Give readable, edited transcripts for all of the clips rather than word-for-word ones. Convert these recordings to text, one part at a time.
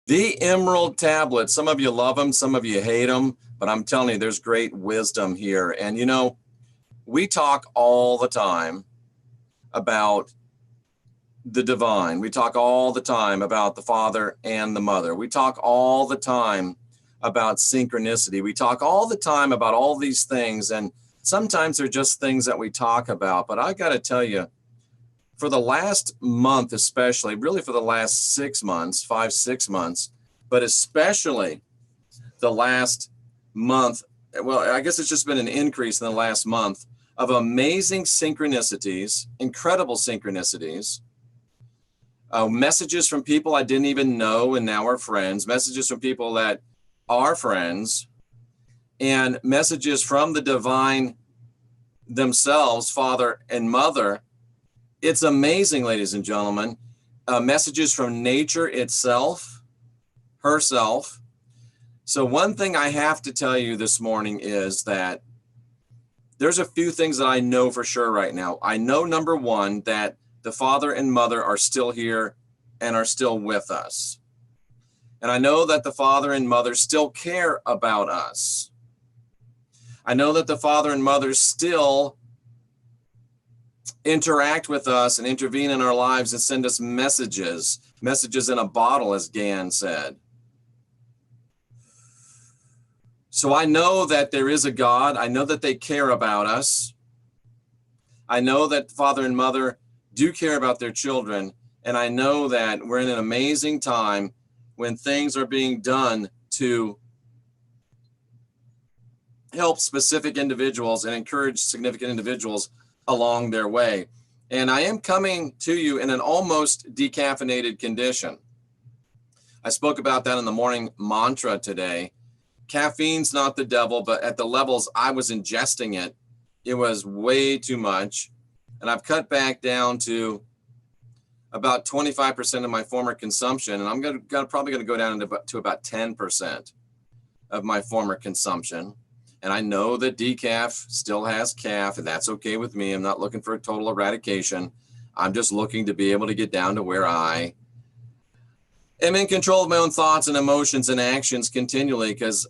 The Emerald Tablet. Some of you love them, some of you hate them, but I'm telling you, there's great wisdom here. And you know, we talk all the time about the divine. We talk all the time about the Father and the Mother. We talk all the time about synchronicity. We talk all the time about all these things, and sometimes they're just things that we talk about. But I got to tell you, for the last month, especially, really for the last 6 months, 5-6 months, but especially the last month, well, I guess it's just been an increase in the last month of amazing synchronicities, incredible synchronicities, messages from people I didn't even know and now are friends, messages from people that are friends, and messages from the divine themselves, Father and Mother. It's amazing, ladies and gentlemen. Messages from nature itself, herself. So one thing I have to tell you this morning is that there's a few things that I know for sure right now. I know, number one, that the Father and Mother are still here and are still with us. And I know that the Father and Mother still care about us. I know that the Father and Mother still interact with us and intervene in our lives and send us messages in a bottle, as Gan said. So I know that there is a God. I know that they care about us. I know that Father and Mother do care about their children. And I know that we're in an amazing time when things are being done to help specific individuals and encourage significant individuals along their way. And I am coming to you in an almost decaffeinated condition. I spoke about that in the morning mantra today. Caffeine's not the devil, but at the levels I was ingesting it, it was way too much. And I've cut back down to about 25% of my former consumption. And I'm probably going to go down to about 10% of my former consumption. And I know that decaf still has caf, and that's okay with me. I'm not looking for a total eradication. I'm just looking to be able to get down to where I am in control of my own thoughts and emotions and actions continually, because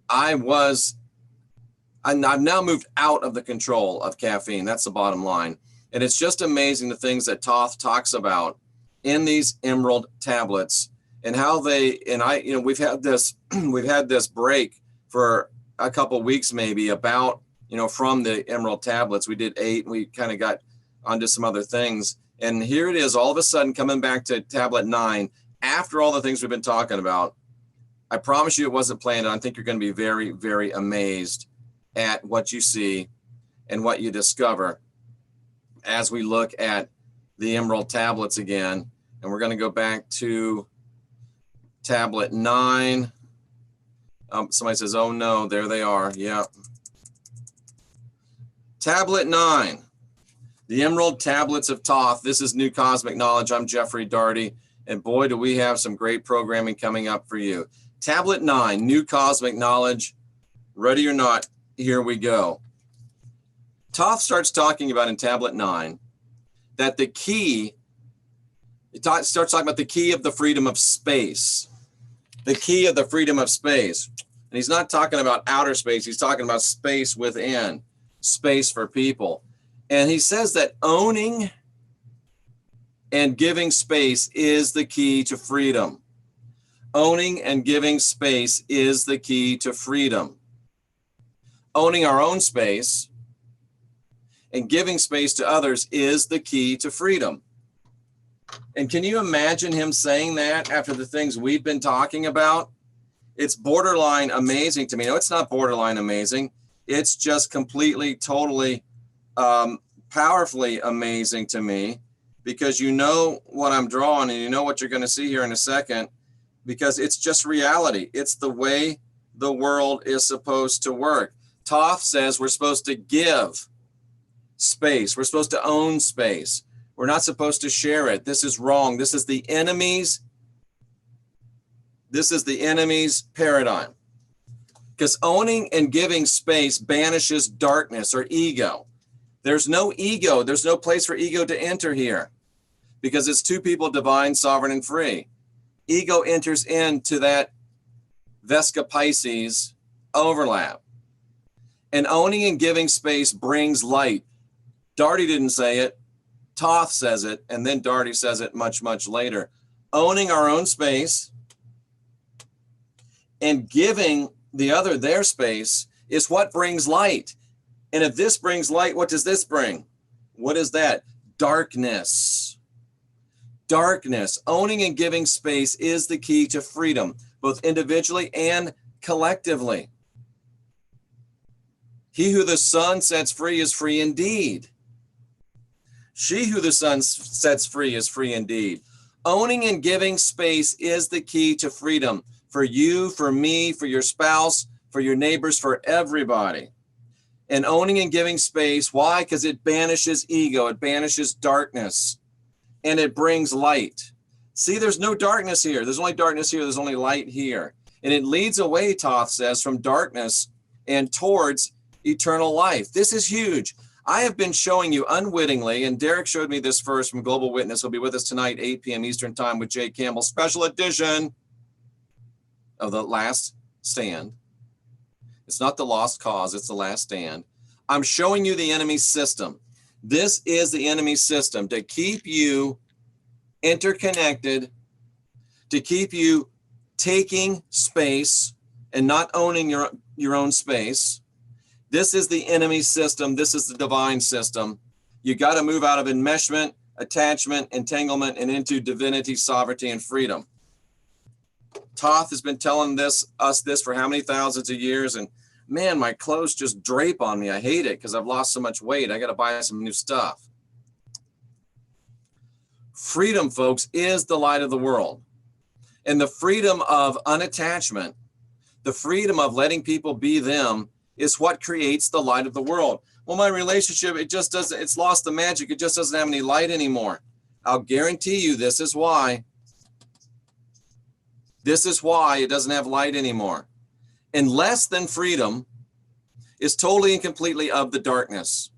I've now moved out of the control of caffeine. That's the bottom line. And it's just amazing the things that Thoth talks about in these Emerald tablets, and how we've had this break for a couple weeks maybe about, from the Emerald tablets. We did 8 and we kind of got onto some other things. And here it is all of a sudden coming back to tablet 9 after all the things we've been talking about. I promise you it wasn't planned. And I think you're going to be very, very amazed at what you see and what you discover as we look at the Emerald tablets again. And we're going to go back to tablet 9. Somebody says, oh no, there they are. Yeah. Tablet 9, the Emerald Tablets of Thoth. This is New Cosmic Knowledge. I'm Jeffrey Daugherty, and boy, do we have some great programming coming up for you. Tablet 9, New Cosmic Knowledge. Ready or not, here we go. Thoth starts talking about in tablet 9 that the key, starts talking about the key of the freedom of space. The key of the freedom of space. And he's not talking about outer space. He's talking about space within, space for people. And he says that owning and giving space is the key to freedom. Owning and giving space is the key to freedom. Owning our own space and giving space to others is the key to freedom. And can you imagine him saying that after the things we've been talking about? It's borderline amazing to me. No, it's not borderline amazing. It's just completely, totally, powerfully amazing to me, because you know what I'm drawing and you know what you're going to see here in a second, because it's just reality. It's the way the world is supposed to work. Thoth says we're supposed to give space. We're supposed to own space. We're not supposed to share it. This is wrong. This is the enemy's paradigm. Because owning and giving space banishes darkness or ego. There's no ego. There's no place for ego to enter here, because it's two people, divine, sovereign, and free. ego enters into that Vesica Pisces overlap. And owning and giving space brings light. Darty didn't say it. Thoth says it, and then Darty says it much, much later. Owning our own space and giving the other their space is what brings light. And if this brings light, what does this bring? What is that? Darkness. Darkness. Owning and giving space is the key to freedom, both individually and collectively. He who the Son sets free is free indeed. She who the Son sets free is free indeed. Owning and giving space is the key to freedom for you, for me, for your spouse, for your neighbors, for everybody. And owning and giving space, why? Because it banishes ego, it banishes darkness, and it brings light. See, there's no darkness here. There's only darkness here. There's only light here. And it leads away, Thoth says, from darkness and towards eternal life. This is huge. I have been showing you unwittingly, and Derek showed me this first from Global Witness. He'll be with us tonight, 8 p.m. Eastern Time with Jay Campbell, special edition of The Last Stand. It's not The Lost Cause, it's The Last Stand. I'm showing you the enemy's system. This is the enemy's system to keep you interconnected, to keep you taking space and not owning your own space. This is the enemy's system. This is the divine system. You got to move out of enmeshment, attachment, entanglement, and into divinity, sovereignty, and freedom. Thoth has been telling us this for how many thousands of years, and man, my clothes just drape on me. I hate it because I've lost so much weight. I got to buy some new stuff. Freedom, folks, is the light of the world. And the freedom of unattachment, the freedom of letting people be them, is what creates the light of the world. Well, my relationship, it's lost the magic. It just doesn't have any light anymore. I'll guarantee you this is why. This is why it doesn't have light anymore. And less than freedom is totally and completely of the darkness.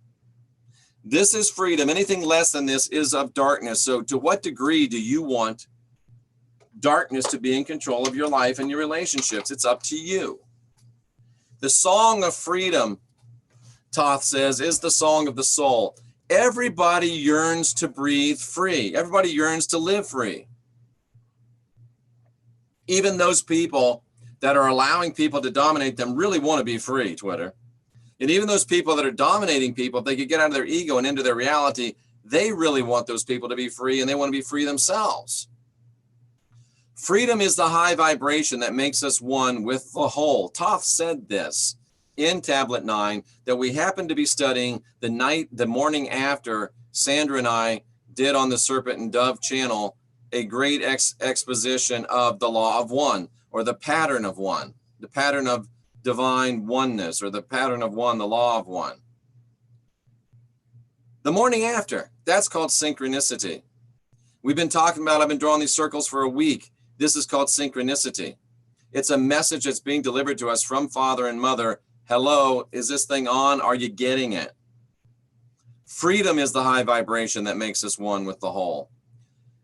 This is freedom. Anything less than this is of darkness. So to what degree do you want darkness to be in control of your life and your relationships? It's up to you. The song of freedom, Thoth says, is the song of the soul. Everybody yearns to breathe free. Everybody yearns to live free. Even those people that are allowing people to dominate them really want to be free, Twitter. And even those people that are dominating people, if they could get out of their ego and into their reality, they really want those people to be free, and they want to be free themselves. Freedom is the high vibration that makes us one with the whole. Thoth said this in Tablet 9 that we happened to be studying the morning after Sandra and I did on the Serpent and Dove channel a great exposition of the law of one, or the pattern of one, the pattern of divine oneness, or the pattern of one, the law of one. The morning after, that's called synchronicity. We've been talking about, I've been drawing these circles for a week. This is called synchronicity. It's a message that's being delivered to us from Father and Mother. Hello, is this thing on? Are you getting it? Freedom is the high vibration that makes us one with the whole.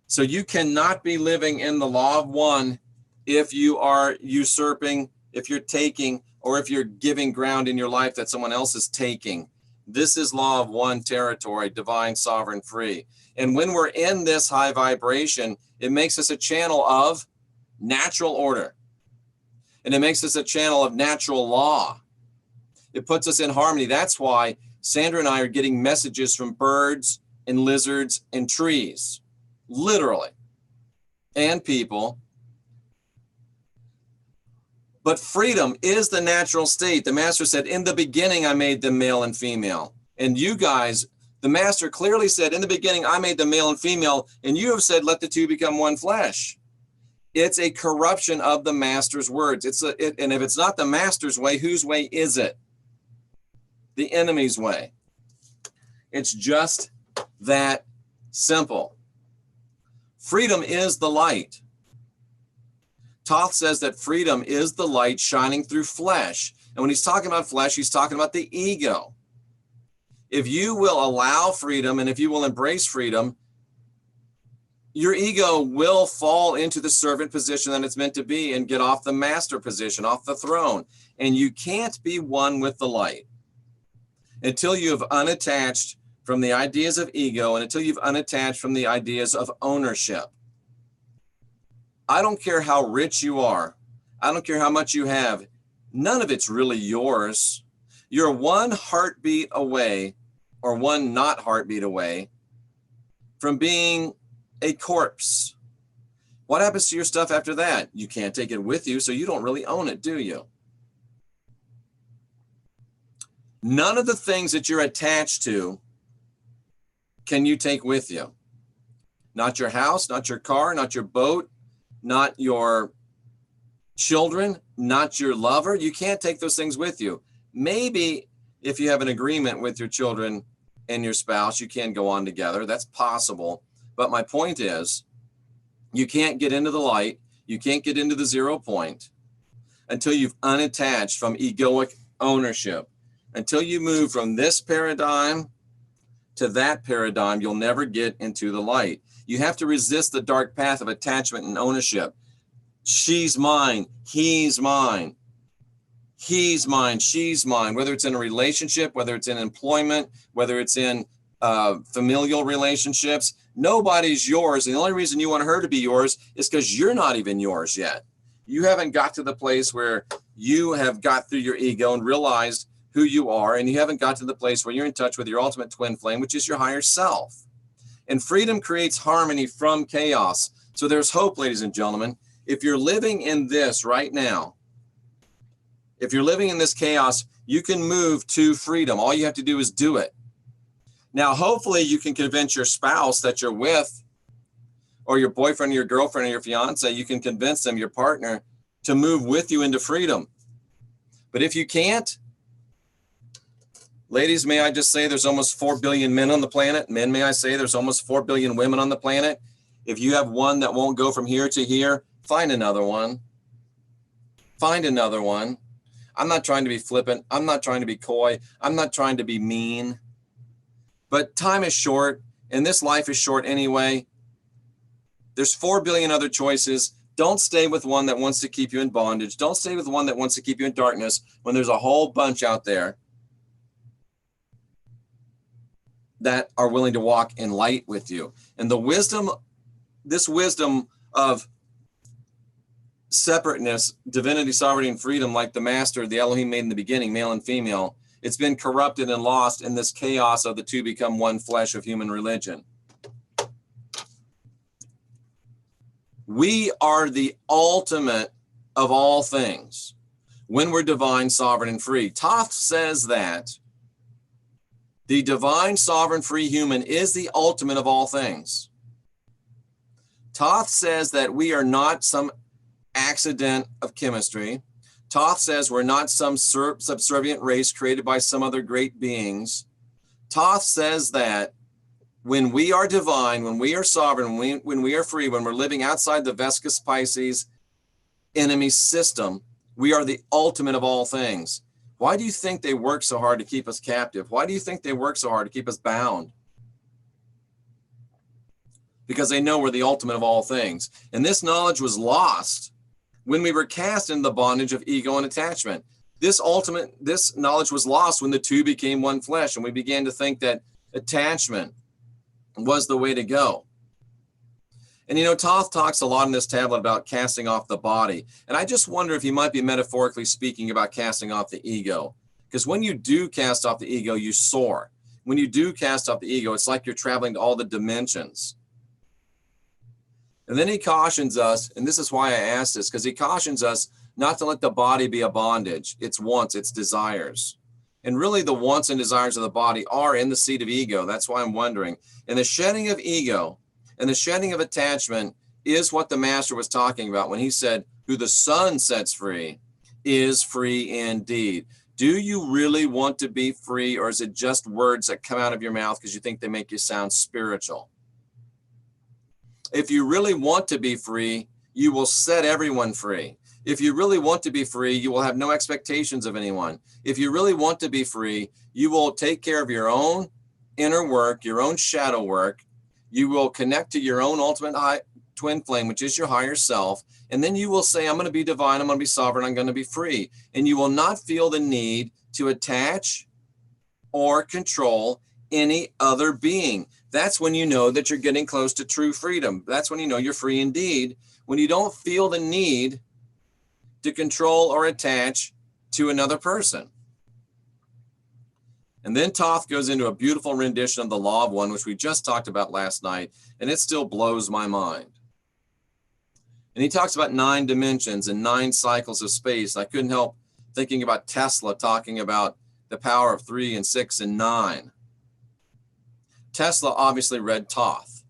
So you cannot be living in the law of one if you are usurping, if you're taking, or if you're giving ground in your life that someone else is taking. This is law of one territory, divine, sovereign, free. And when we're in this high vibration, it makes us a channel of natural order. And it makes us a channel of natural law. It puts us in harmony. That's why Sandra and I are getting messages from birds and lizards and trees, literally, and people. But freedom is the natural state. The Master said, in the beginning, I made them male and female. And you guys, the Master clearly said, in the beginning, I made them male and female. And you have said, let the two become one flesh. It's a corruption of the Master's words. And if it's not the Master's way, whose way is it? The enemy's way. It's just that simple. Freedom is the light. Thoth says that freedom is the light shining through flesh. And when he's talking about flesh, he's talking about the ego. If you will allow freedom and if you will embrace freedom, your ego will fall into the servant position that it's meant to be and get off the master position, off the throne. And you can't be one with the light until you have unattached from the ideas of ego and until you've unattached from the ideas of ownership. I don't care how rich you are. I don't care how much you have. None of it's really yours. You're one heartbeat away, or one not heartbeat away, from being a corpse. What happens to your stuff after that? You can't take it with you, so you don't really own it, do you? None of the things that you're attached to can you take with you. Not your house, not your car, not your boat, not your children, not your lover. You can't take those things with you. Maybe if you have an agreement with your children and your spouse, you can go on together. That's possible. But my point is, you can't get into the light. You can't get into the 0 point until you've unattached from egoic ownership. Until you move from this paradigm to that paradigm, you'll never get into the light. You have to resist the dark path of attachment and ownership. She's mine. He's mine. He's mine. She's mine. Whether it's in a relationship, whether it's in employment, whether it's in familial relationships, nobody's yours. And the only reason you want her to be yours is because you're not even yours yet. You haven't got to the place where you have got through your ego and realized who you are, and you haven't got to the place where you're in touch with your ultimate twin flame, which is your higher self. And freedom creates harmony from chaos. So there's hope, ladies and gentlemen. If you're living in this right now, if you're living in this chaos, you can move to freedom. All you have to do is do it. Now, hopefully you can convince your spouse that you're with, or your boyfriend, or your girlfriend, or your fiance, you can convince them, your partner, to move with you into freedom. But if you can't, ladies, may I just say there's almost 4 billion men on the planet. Men, may I say there's almost 4 billion women on the planet. If you have one that won't go from here to here, find another one. Find another one. I'm not trying to be flippant. I'm not trying to be coy. I'm not trying to be mean. But time is short, and this life is short anyway. There's 4 billion other choices. Don't stay with one that wants to keep you in bondage. Don't stay with one that wants to keep you in darkness when there's a whole bunch out there that are willing to walk in light with you. And the wisdom, this wisdom of separateness, divinity, sovereignty, and freedom, like the master, the Elohim made in the beginning, male and female, it's been corrupted and lost in this chaos of the two become one flesh of human religion. We are the ultimate of all things when we're divine, sovereign, and free. Thoth says that the divine, sovereign, free human is the ultimate of all things. Thoth says that we are not some accident of chemistry. Thoth says we're not some subservient race created by some other great beings. Thoth says that when we are divine, when we are sovereign, when we are free, when we're living outside the Vescus Pisces enemy system, we are the ultimate of all things. Why do you think they work so hard to keep us captive? Why do you think they work so hard to keep us bound? Because they know we're the ultimate of all things. And this knowledge was lost when we were cast into the bondage of ego and attachment. This knowledge was lost when the two became one flesh, and we began to think that attachment was the way to go. And you know, Thoth talks a lot in this tablet about casting off the body. And I just wonder if he might be metaphorically speaking about casting off the ego. Because when you do cast off the ego, you soar. When you do cast off the ego, it's like you're traveling to all the dimensions. And then he cautions us, and this is why I asked this, because he cautions us not to let the body be a bondage. Its wants, its desires. And really the wants and desires of the body are in the seat of ego. That's why I'm wondering. And the shedding of ego and the shedding of attachment is what the master was talking about when he said, who the Son sets free is free indeed. Do you really want to be free, or is it just words that come out of your mouth because you think they make you sound spiritual? If you really want to be free, you will set everyone free. If you really want to be free, you will have no expectations of anyone. If you really want to be free, you will take care of your own inner work, your own shadow work, You will connect to your own ultimate twin flame, which is your higher self. And then you will say, I'm going to be divine, I'm going to be sovereign, I'm going to be free. And you will not feel the need to attach or control any other being. That's when you know that you're getting close to true freedom. That's when you know you're free indeed, when you don't feel the need to control or attach to another person. And then Thoth goes into a beautiful rendition of the Law of One, which we just talked about last night, and it still blows my mind. And he talks about 9 dimensions and 9 cycles of space. I couldn't help thinking about Tesla talking about the power of 3 and 6 and 9. Tesla obviously read Thoth.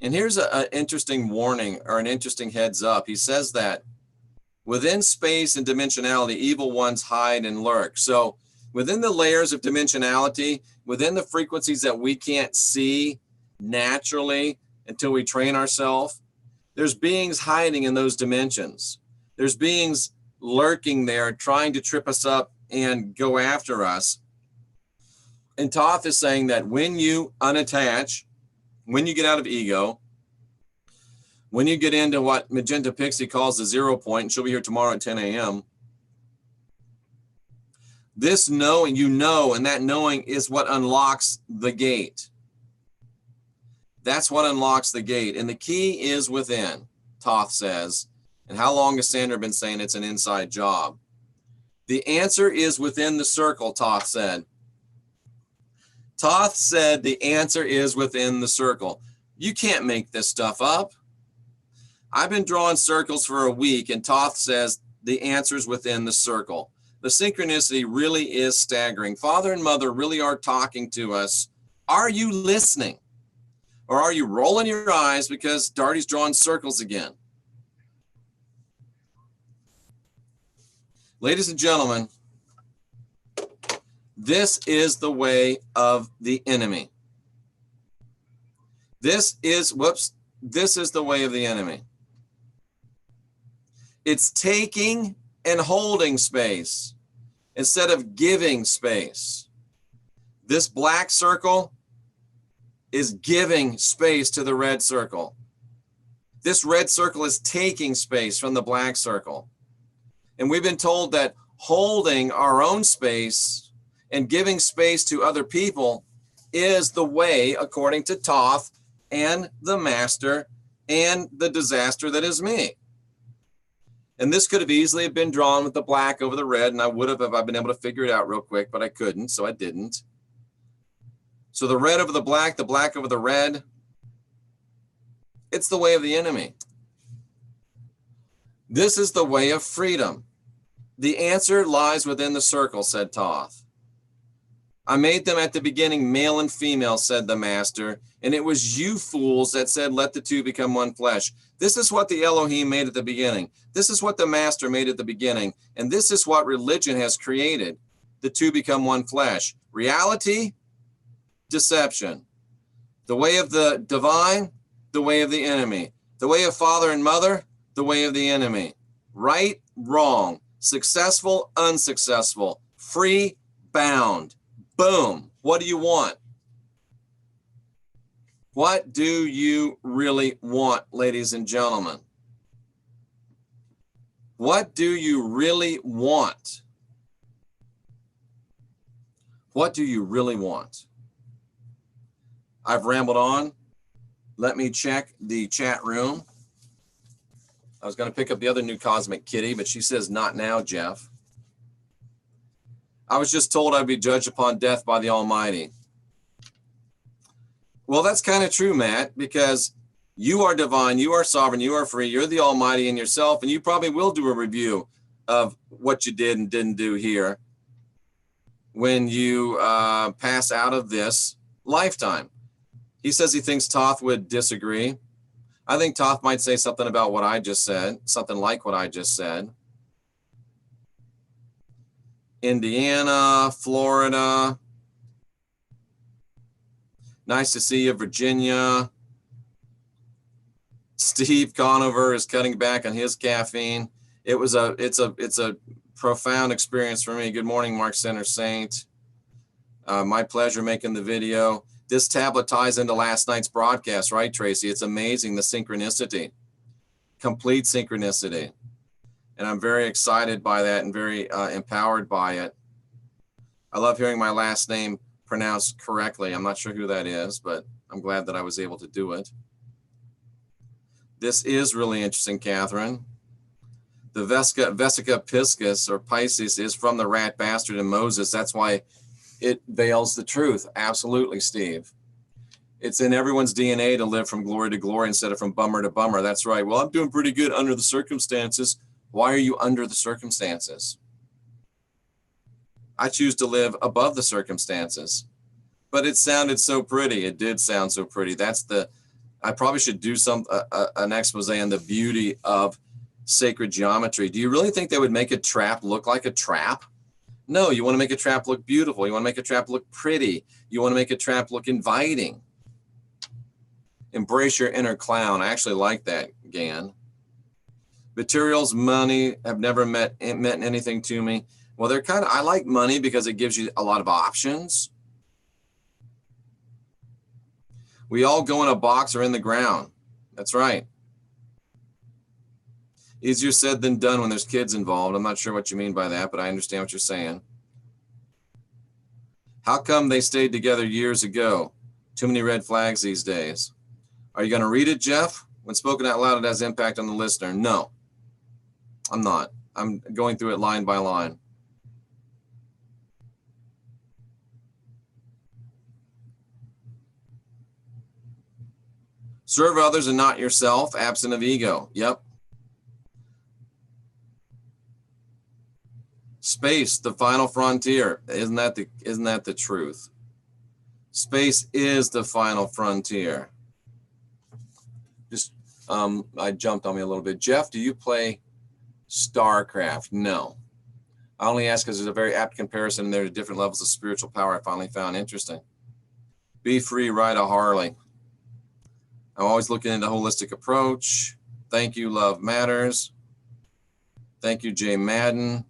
And here's an interesting warning, or an interesting heads up. He says that within space and dimensionality, evil ones hide and lurk. So within the layers of dimensionality, within the frequencies that we can't see naturally until we train ourselves, there's beings hiding in those dimensions. There's beings lurking there trying to trip us up and go after us. And Thoth is saying that when you unattach, when you get out of ego, when you get into what Magenta Pixie calls the 0 point, and she'll be here tomorrow at 10 a.m., this knowing, you know, and that knowing is what unlocks the gate. That's what unlocks the gate. And the key is within, Thoth says. And how long has Sandra been saying it's an inside job? The answer is within the circle, Thoth said. Thoth said the answer is within the circle. You can't make this stuff up. I've been drawing circles for a week, and Thoth says the answer is within the circle. The synchronicity really is staggering. Father and Mother really are talking to us. Are you listening? Or are you rolling your eyes because Darty's drawing circles again? Ladies and gentlemen, this is the way of the enemy. This is the way of the enemy. It's taking and holding space instead of giving space. This black circle is giving space to the red circle. This red circle is taking space from the black circle. And we've been told that holding our own space and giving space to other people is the way, according to Thoth and the master and the disaster that is me. And this could have easily been drawn with the black over the red, and I would have if I'd been able to figure it out real quick, but I couldn't, so I didn't. So the red over the black over the red, it's the way of the enemy. This is the way of freedom. The answer lies within the circle, said Thoth. I made them at the beginning male and female, said the master, and it was you fools that said, let the two become one flesh. This is what the Elohim made at the beginning. This is what the master made at the beginning. And this is what religion has created. The two become one flesh. Reality, deception. The way of the divine, the way of the enemy. The way of father and mother, the way of the enemy. Right, wrong, successful, unsuccessful, free, bound. Boom. What do you want? What do you really want, ladies and gentlemen? What do you really want? What do you really want? I've rambled on. Let me check the chat room. I was going to pick up the other new Cosmic Kitty, but she says not now, Jeff. I was just told I'd be judged upon death by the Almighty. Well, that's kind of true, Matt, because you are divine, you are sovereign, you are free, you're the Almighty in yourself, and you probably will do a review of what you did and didn't do here when you pass out of this lifetime. He says he thinks Thoth would disagree. I think Thoth might say something about what I just said, something like what I just said. Indiana, Florida. Nice to see you, Virginia. Steve Conover is cutting back on his caffeine. It's a profound experience for me. Good morning, Mark Center Saint. My pleasure making the video. This tablet ties into last night's broadcast, right, Tracy? It's amazing, the synchronicity, complete synchronicity. And I'm very excited by that and very empowered by it. I love hearing my last name pronounced correctly. I'm not sure who that is, but I'm glad that I was able to do it. This is really interesting, Catherine. The Vesica Piscis or Pisces is from the rat bastard and Moses. That's why it veils the truth. Absolutely, Steve. It's in everyone's DNA to live from glory to glory instead of from bummer to bummer. That's right. Well, I'm doing pretty good under the circumstances. Why are you under the circumstances? I choose to live above the circumstances. But it sounded so pretty. It did sound so pretty. That's the, I probably should do an expose on the beauty of sacred geometry. Do you really think they would make a trap look like a trap? No, you want to make a trap look beautiful. You want to make a trap look pretty. You want to make a trap look inviting. Embrace your inner clown. I actually like that, Gan. Materials, money have never meant anything to me. Well, they're kind of, I like money because it gives you a lot of options. We all go in a box or in the ground. That's right. Easier said than done when there's kids involved. I'm not sure what you mean by that, but I understand what you're saying. How come they stayed together years ago? Too many red flags these days. Are you going to read it, Jeff? When spoken out loud, it has impact on the listener. No, I'm not. I'm going through it line by line. Serve others and not yourself, absent of ego. Yep. Space, the final frontier. Isn't that the truth? Space is the final frontier. Just, I jumped on me a little bit. Jeff, do you play StarCraft? No. I only ask because there's a very apt comparison and there are different levels of spiritual power I finally found interesting. Be free, ride a Harley. I'm always looking into holistic approach. Thank you, Love Matters. Thank you, Jay Madden.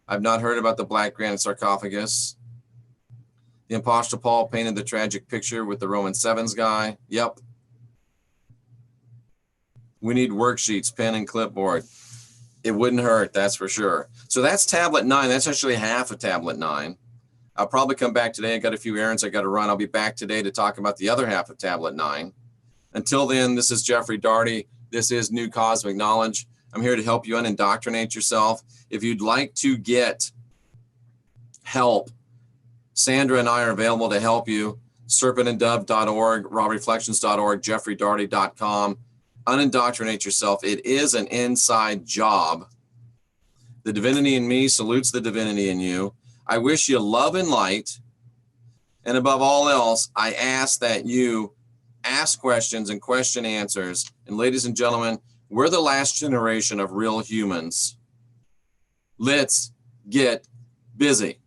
I've not heard about the black granite sarcophagus. The impostor Paul painted the tragic picture with the Roman sevens guy. Yep. We need worksheets, pen and clipboard. It wouldn't hurt, that's for sure. So that's tablet 9. That's actually half of tablet 9. I'll probably come back today. I got a few errands I got to run. I'll be back today to talk about the other half of tablet 9. Until then, this is Jeffrey Daugherty. This is New Cosmic Knowledge. I'm here to help you unindoctrinate yourself. If you'd like to get help, Sandra and I are available to help you. serpentanddove.org, rawreflections.org, jeffreydaugherty.com. Unindoctrinate yourself. It is an inside job. The divinity in me salutes the divinity in you. I wish you love and light. And above all else, I ask that you ask questions and question answers. And ladies and gentlemen, we're the last generation of real humans. Let's get busy.